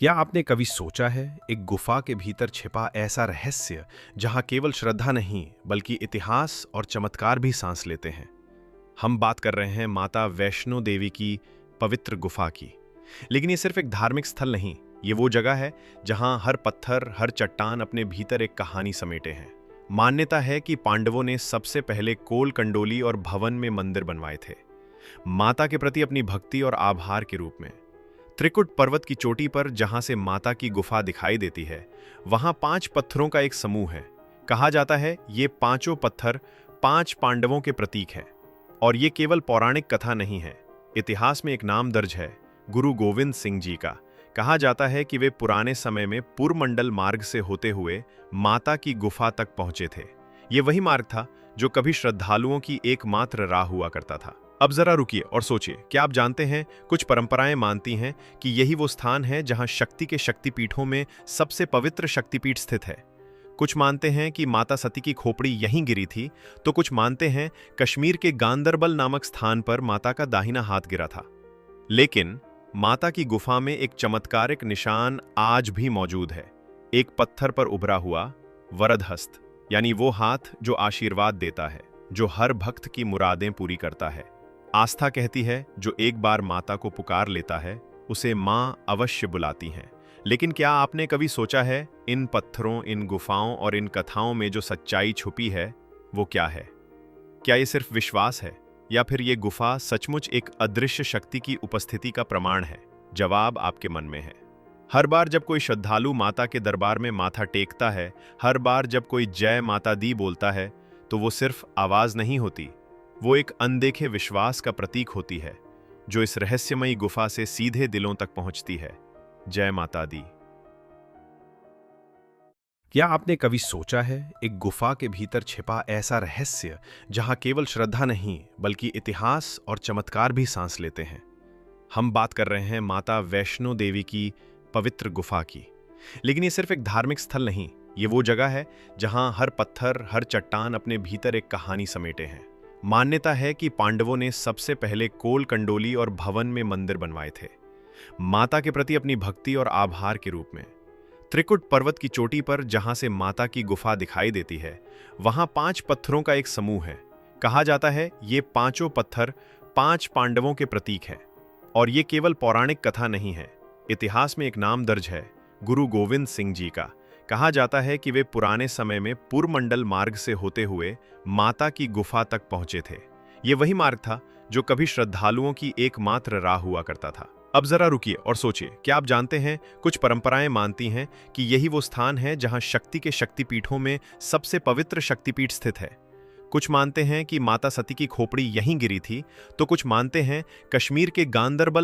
क्या आपने कभी सोचा है एक गुफा के भीतर छिपा ऐसा रहस्य जहां केवल श्रद्धा नहीं बल्कि इतिहास और चमत्कार भी सांस लेते हैं। हम बात कर रहे हैं माता वैष्णो देवी की पवित्र गुफा की। लेकिन ये सिर्फ एक धार्मिक स्थल नहीं, ये वो जगह है जहां हर पत्थर हर चट्टान अपने भीतर एक कहानी समेटे हैं। मान्यता है कि पांडवों ने सबसे पहले कोल कंडोली और भवन में मंदिर बनवाए थे, माता के प्रति अपनी भक्ति और आभार के रूप में। त्रिकुट पर्वत की चोटी पर जहां से माता की गुफा दिखाई देती है, वहां 5 पत्थरों का एक समूह है। कहा जाता है ये पांचों पत्थर 5 पांडवों के प्रतीक हैं। और ये केवल पौराणिक कथा नहीं है, इतिहास में एक नाम दर्ज है, गुरु गोविंद सिंह जी का। कहा जाता है कि वे पुराने समय में पुरमंडल मार्ग से होते हुए माता की गुफा तक पहुंचे थे। ये वही मार्ग था जो कभी श्रद्धालुओं की एकमात्र राह हुआ करता था। अब जरा रुकिए और सोचिए, क्या आप जानते हैं कुछ परंपराएं मानती हैं कि यही वो स्थान है जहां शक्ति के शक्तिपीठों में सबसे पवित्र शक्तिपीठ स्थित है। कुछ मानते हैं कि माता सती की खोपड़ी यहीं गिरी थी, तो कुछ मानते हैं कश्मीर के गांदरबल नामक स्थान पर माता का दाहिना हाथ गिरा था। लेकिन माता की गुफा में एक चमत्कारिक निशान आज भी मौजूद है। एक पत्थर पर उभरा हुआ वरदहस्त, यानी वो हाथ जो आशीर्वाद देता है, जो हर भक्त की मुरादें पूरी करता है। आस्था कहती है जो एक बार माता को पुकार लेता है उसे मां अवश्य बुलाती हैं। लेकिन क्या आपने कभी सोचा है इन पत्थरों, इन गुफाओं और इन कथाओं में जो सच्चाई छुपी है वो क्या है? क्या ये सिर्फ विश्वास है या फिर ये गुफा सचमुच एक अदृश्य शक्ति की उपस्थिति का प्रमाण है? जवाब आपके मन में है। हर बार जब कोई श्रद्धालु माता के दरबार में माथा टेकता है, हर बार जब कोई जय माता दी बोलता है, तो वो सिर्फ आवाज नहीं होती, वो एक अनदेखे विश्वास का प्रतीक होती है जो इस रहस्यमयी गुफा से सीधे दिलों तक पहुंचती है। जय माता दी। क्या आपने कभी सोचा है एक गुफा के भीतर छिपा ऐसा रहस्य जहां केवल श्रद्धा नहीं बल्कि इतिहास और चमत्कार भी सांस लेते हैं? हम बात कर रहे हैं माता वैष्णो देवी की पवित्र गुफा की। लेकिन ये सिर्फ एक धार्मिक स्थल नहीं, ये वो जगह है जहां हर पत्थर हर चट्टान अपने भीतर एक कहानी समेटे हैं। मान्यता है कि पांडवों ने सबसे पहले कोल कंडोली और भवन में मंदिर बनवाए थे, माता के प्रति अपनी भक्ति और आभार के रूप में। त्रिकुट पर्वत की चोटी पर जहां से माता की गुफा दिखाई देती है, वहां 5 पत्थरों का एक समूह है। कहा जाता है ये पांचों पत्थर 5 पांडवों के प्रतीक हैं। और ये केवल पौराणिक कथा नहीं है, इतिहास में एक नाम दर्ज है, गुरु गोविंद सिंह जी का। कहा जाता है कि वे पुराने समय में पुरमंडल मार्ग से होते हुए माता की गुफा तक पहुंचे थे। ये वही मार्ग था जो कभी श्रद्धालुओं की एकमात्र राह हुआ करता था। अब जरा रुकिए और सोचिए, क्या आप जानते हैं कुछ परंपराएं मानती हैं कि यही वो स्थान है जहां शक्ति के शक्तिपीठों में सबसे पवित्र शक्तिपीठ स्थित है। कुछ मानते हैं कि माता सती की खोपड़ी यहीं गिरी थी, तो कुछ मानते हैं कश्मीर के गांदरबल